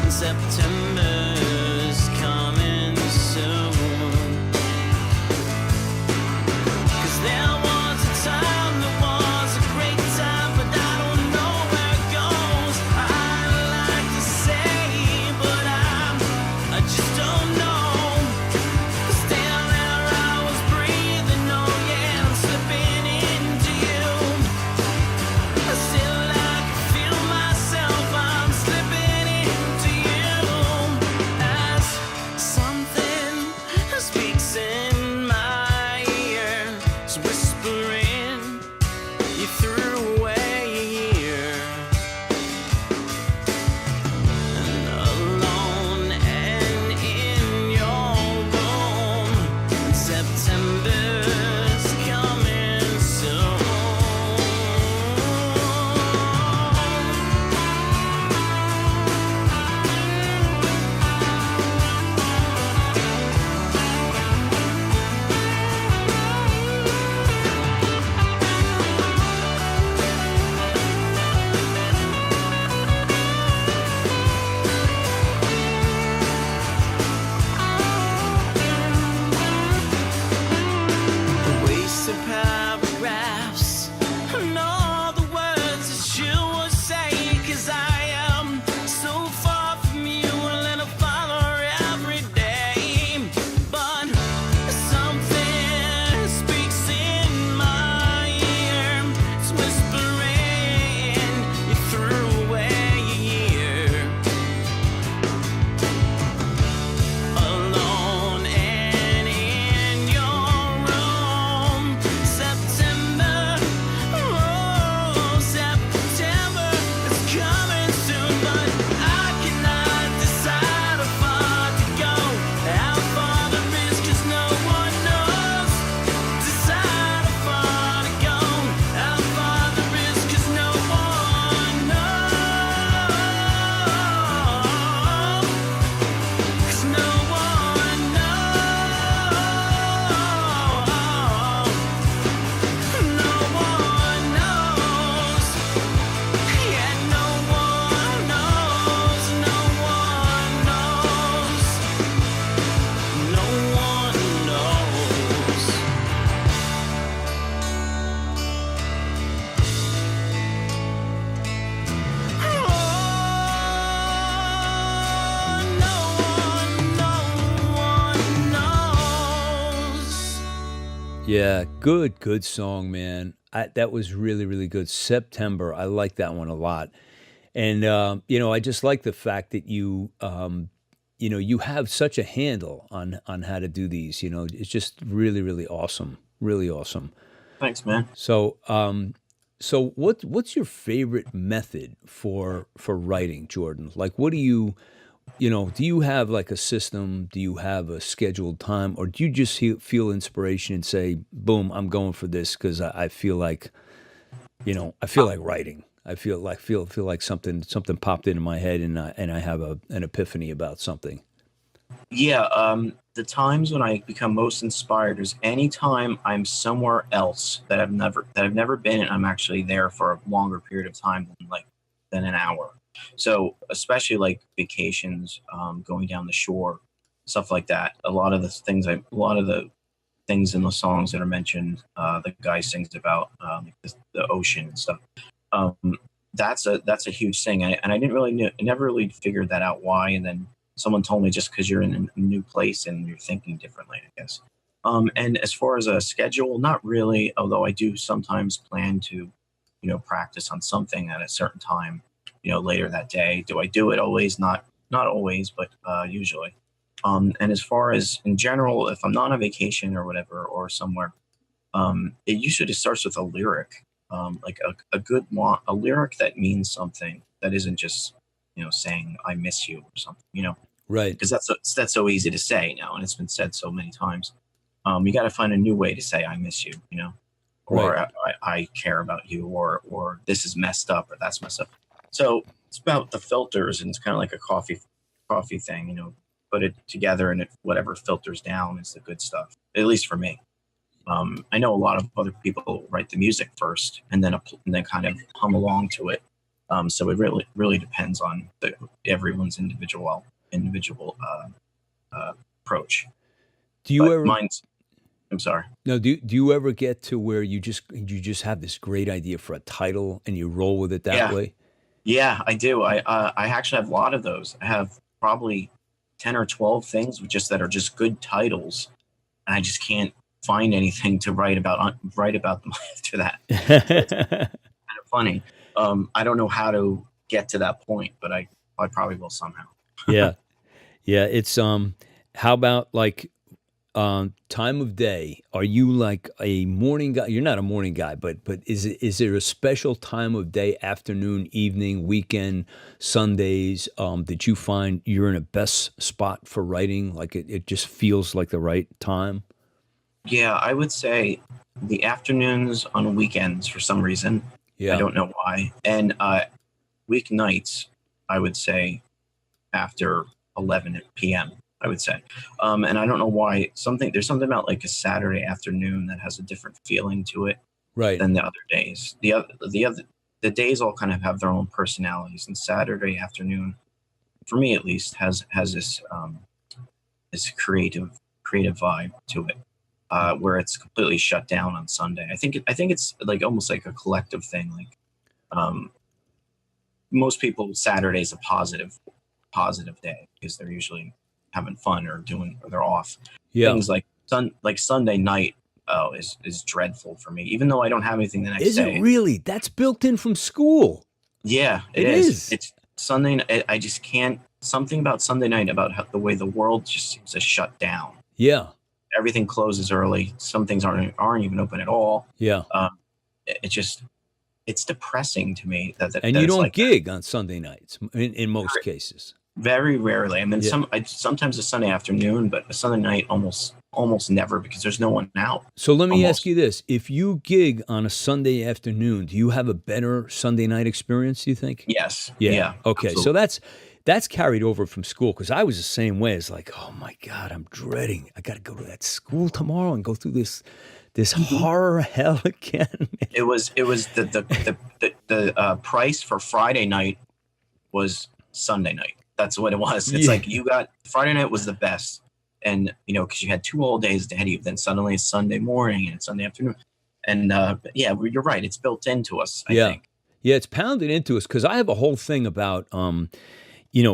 Yeah, good song, man. That was really, really good. September, I like that one a lot. And I just like the fact that you have such a handle on how to do these. It's just really, really awesome, really awesome. Thanks, man. So what's your favorite method for writing, Jordan? Like, what do you have like a system? Do you have a scheduled time, or do you just feel inspiration and say, "Boom, I'm going for this" because I feel like I feel like writing. I feel like something popped into my head, and I have an epiphany about something. Yeah, the times when I become most inspired is anytime I'm somewhere else that I've never been, and I'm actually there for a longer period of time than an hour. So especially like vacations, going down the shore, stuff like that. A lot of the things in the songs that are mentioned, the guy sings about like the ocean and stuff. Um, that's a huge thing, and I didn't really I never really figured that out why. And then someone told me just because you're in a new place and you're thinking differently, I guess. And as far as a schedule, not really. Although I do sometimes plan to, practice on something at a certain time, later that day. Do I do it always? Not always, but usually. And as far as in general, if I'm not on vacation or whatever or somewhere, it usually just starts with a lyric, like a lyric that means something that isn't just saying I miss you or something, Right, because that's so easy to say now, and it's been said so many times. You got to find a new way to say I miss you, right. or I care about you, or this is messed up, or that's messed up. So it's about the filters, and it's kind of like a coffee thing, put it together, and whatever filters down is the good stuff. At least for me. I know a lot of other people write the music first, and then kind of hum along to it. So it really depends on everyone's individual approach. Do you But ever mine's. I'm sorry. no? Do you ever get to where you just have this great idea for a title and you roll with it that Yeah, way? yeah, I do. I actually have a lot of those. I have probably 10 or 12 things that are just good titles, and I just can't find anything to write about them after that. So it's kind of funny. I don't know how to get to that point, but I probably will somehow. Yeah, yeah. How about like time of day? Are you like a morning guy? You're not a morning guy, but is there a special time of day, afternoon, evening, weekend, Sundays, that you find you're in a best spot for writing? Like it just feels like the right time? Yeah, I would say the afternoons on weekends for some reason. I Yeah. don't know why. And weeknights, I would say after 11 p.m. I would say, and I don't know why. There's something about like a Saturday afternoon that has a different feeling to it Right. than the other days. The days all kind of have their own personalities, and Saturday afternoon, for me at least, has this creative vibe to it, where it's completely shut down on Sunday. I think it's like almost like a collective thing. Like um, most people, Saturday's a positive day because they're usually having fun or they're off. Yeah. Things like Sunday night, oh, is dreadful for me. Even though I don't have anything the next Is it day. really? That's built in from school. Yeah, it It is. is. It's Sunday. I just can't. Something about Sunday night, about the way the world just seems to shut down. Yeah. Everything closes early. Some things aren't even open at all. Yeah. Um, it just it's depressing to me And that you it's don't like that. gig on Sunday nights in most cases. Very rarely. I mean, Yeah. sometimes a Sunday afternoon, but a Sunday night almost never, because there's no one out. So let me ask Almost. you this. If you gig on a Sunday afternoon, do you have a better Sunday night experience, do you think? Yes. Yeah. Yeah. Okay. So Absolutely. that's carried over from school because I was the same way. It's like, oh my God, I'm dreading. I got to go to that school tomorrow and go through this Mhm. horror hell again. It was the price for Friday night was Sunday night. That's what it was. It's Yeah. like you got Friday night was the best, and because you had 2 whole days ahead of you. Then suddenly it's Sunday morning and it's Sunday afternoon, and but yeah, you're right. It's built into us, I Yeah. think. Yeah, it's pounded into us because I have a whole thing about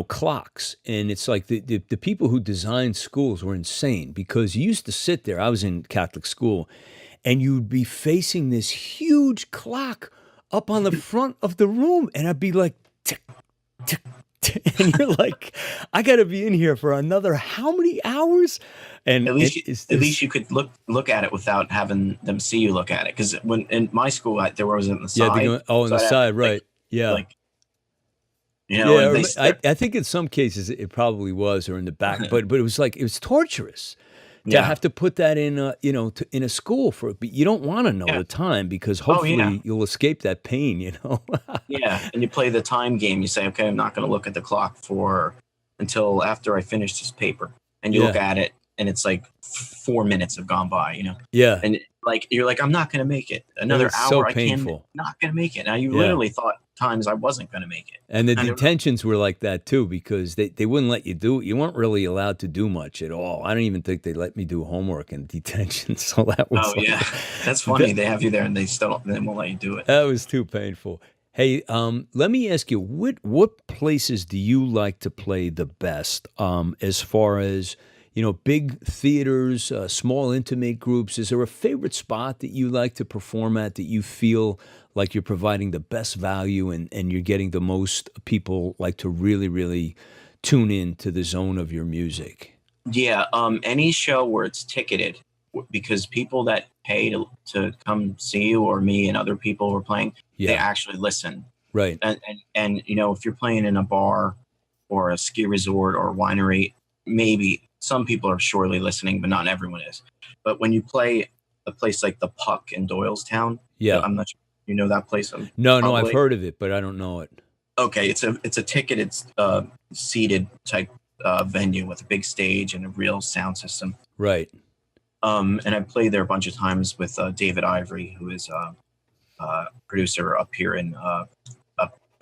clocks. And it's like the people who designed schools were insane because you used to sit there. I was in Catholic school, and you'd be facing this huge clock up on the front of the room, and I'd be like, tick, tick, tick, and you're like, I got to be in here for another how many hours? And At least you could look at it without having them see you look at it. Because when in my school, there was on the yeah, side. on the side, right? Yeah. Like, and I think in some cases it probably was, or in the back, but it was like, it was torturous to have to put that in, in a school but you don't want to know the time, because hopefully you'll escape that pain, Yeah, and you play the time game. You say, okay, I'm not going to look at the clock until after I finish this paper, and you look at it, and it's like 4 minutes have gone by, Yeah. and like you're like, I'm not going to make it another hour. So I painful. not going to make it. Now you literally thought times I wasn't going to make it. And the detentions were like that too, because they wouldn't let you do it. You weren't really allowed to do much at all. I don't even think they let me do homework in detention. So that was that's funny. They have you there and they won't let you do it. That was too painful. Hey, let me ask you, what places do you like to play the best, as far as, big theaters, small intimate groups? Is there a favorite spot that you like to perform at, that you feel like you're providing the best value, and you're getting the most people like to really, really tune in to the zone of your music? Yeah, any show where it's ticketed, because people that pay to come see you, or me and other people who are playing, they actually listen. Right. And if you're playing in a bar or a ski resort or a winery, maybe some people are surely listening, but not everyone is. But when you play a place like the Puck in Doylestown, I'm not sure you know that place. No, I've heard of it, but I don't know it. Okay, it's a ticketed, seated type venue with a big stage and a real sound system. Right. And I played there a bunch of times with David Ivory, who is a producer up here in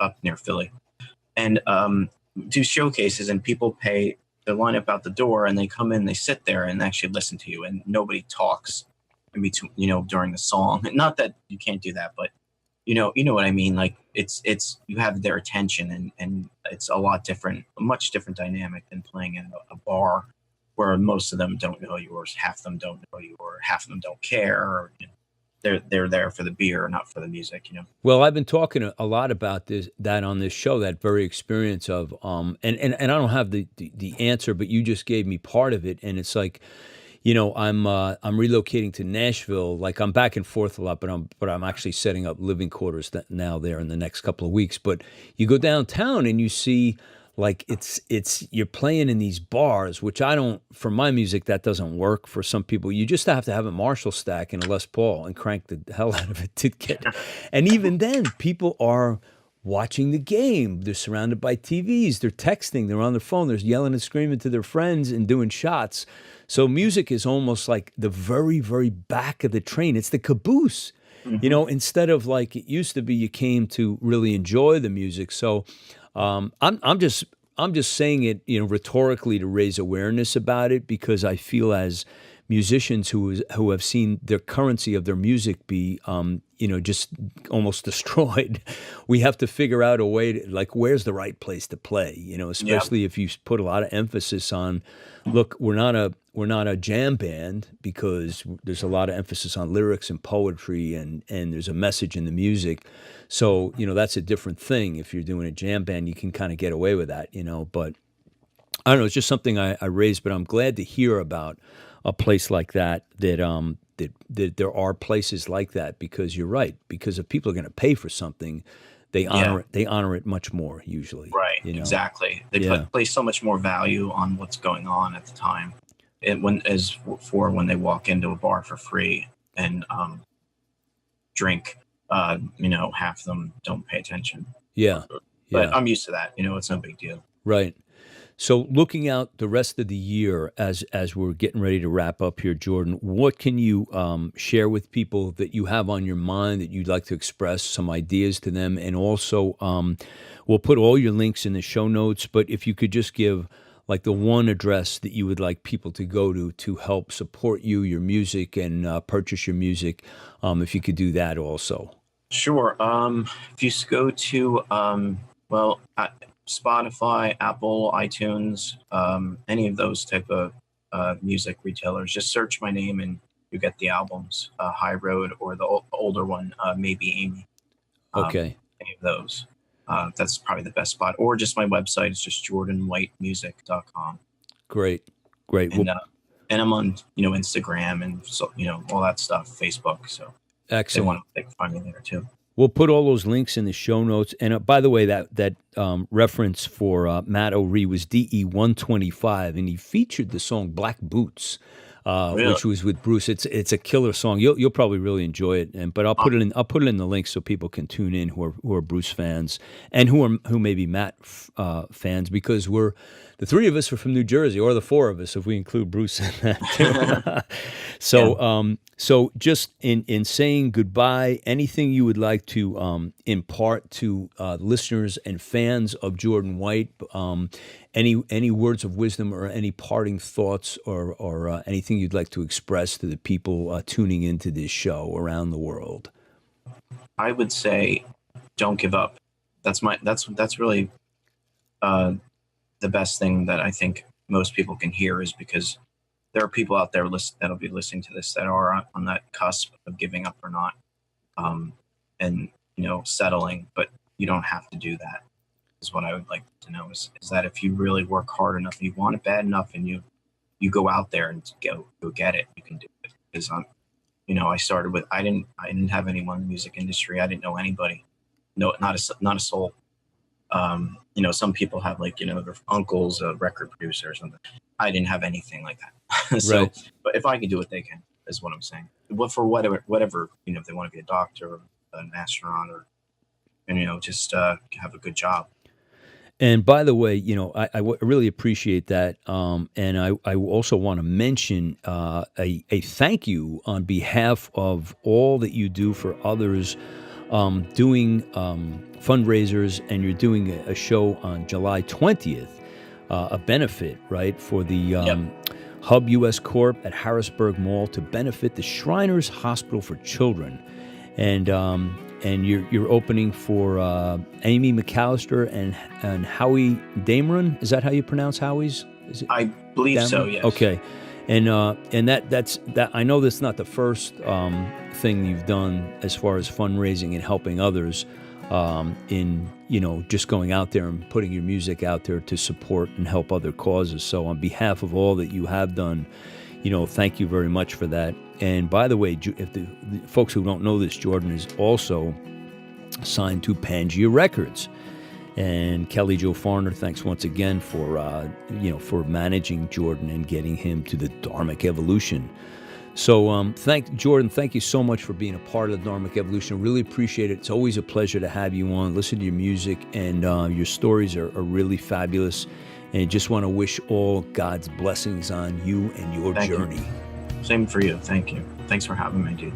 up near Philly, and do showcases, and people pay. They line up out the door, and they come in, they sit there and actually listen to you, and nobody talks in between, during the song. Not that you can't do that, but you know what I mean. Like it's you have their attention, and it's a much different dynamic than playing in a bar where most of them don't know you, or half of them don't know you, or half of them don't care, or they're there for the beer, not for the music. Well, I've been talking a lot about that on this show, that very experience of and I don't have the answer, but you just gave me part of it, and it's like, I'm relocating to Nashville. Like, I'm back and forth a lot, but I'm actually setting up living quarters now there in the next couple of weeks. But you go downtown and you see, like, you're playing in these bars, which for my music, that doesn't work. For some people, you just have to have a Marshall stack and a Les Paul and crank the hell out of it to get. And even then, people are watching the game. They're surrounded by TVs. They're texting. They're on their phone. They're yelling and screaming to their friends and doing shots. So music is almost like the very, very back of the train. It's the caboose. Mm-hmm. Instead of like it used to be, you came to really enjoy the music. So I'm just saying it, rhetorically, to raise awareness about it, because I feel as musicians who have seen their currency of their music be, just almost destroyed, we have to figure out a way to, like, where's the right place to play, especially if you put a lot of emphasis on, look, we're not a jam band, because there's a lot of emphasis on lyrics and poetry, and there's a message in the music. So, that's a different thing. If you're doing a jam band, you can kind of get away with that, but I don't know, it's just something I raised, but I'm glad to hear about a place like that there are places like that, because you're right, because if people are going to pay for something, they honor it much more usually. Right. Exactly. They place so much more value on what's going on at the time. When they walk into a bar for free and drink, half of them don't pay attention. Yeah. But I'm used to that. It's no big deal. Right. So looking out the rest of the year, as we're getting ready to wrap up here, Jordan, what can you share with people that you have on your mind, that you'd like to express some ideas to them? And also, we'll put all your links in the show notes, but if you could just give like the one address that you would like people to go to help support you, your music, and purchase your music, if you could do that also. Sure. If you go to, Spotify, Apple, iTunes, any of those type of music retailers, just search my name, and you get the albums, High Road, or the older one, Maybe Amy. Okay. Any of those. That's probably the best spot. Or just my website. It's just jordanwhitemusic.com. Great. Great. And and I'm on Instagram and so all that stuff, Facebook. So Excellent. they can find me there too. We'll put all those links in the show notes. And by the way, that reference for Matt O'Ree was DE 125, and he featured the song Black Boots, Really? which was with Bruce. It's a killer song. You'll probably really enjoy it. But I'll put it in the link so people can tune in who are Bruce fans and who may be Matt fans, because the three of us are from New Jersey, or the four of us if we include Bruce in that too. So just in saying goodbye, anything you would like to impart to listeners and fans of Jordan White, any words of wisdom or any parting thoughts or anything you'd like to express to the people tuning into this show around the world? I would say, don't give up. That's really the best thing that I think most people can hear, is because there are people out there that'll be listening to this that are on that cusp of giving up or not, and settling. But you don't have to do that. Is what I would like to know is that if you really work hard enough, you want it bad enough, and you go out there and go get it, you can do it. Because I started with I didn't have anyone in the music industry. I didn't know anybody, no, not a soul. Some people have their uncles, a record producer or something. I didn't have anything like that. So, Right. But if I can do it, they can, is what I'm saying. But for whatever, if they want to be a doctor or an astronaut or, just have a good job. And by the way, I really appreciate that. And I also want to mention a thank you on behalf of all that you do for others, doing fundraisers, and you're doing a show on July 20th, a benefit, right, for the Hub US Corp at Harrisburg Mall to benefit the Shriners Hospital for Children. And you're opening for Amy McAllister and Howie Dameron. Is that how you pronounce Howie's? Is it? I believe so. Dameron? Yes. Okay, and that's I know that's not the first thing you've done as far as fundraising and helping others in just going out there and putting your music out there to support and help other causes. So on behalf of all that you have done, thank you very much for that. And by the way, if the folks who don't know this, Jordan is also signed to Pangea Records. And Kelly Jo Farner, thanks once again for managing Jordan and getting him to the DHarmic evolution. So Jordan, thank you so much for being a part of the DHarmic evolution. I really appreciate it. It's always a pleasure to have you on, listen to your music, and your stories are really fabulous. And just want to wish all God's blessings on you and your journey. You. Same for you. Thank you. Thanks for having me, dude.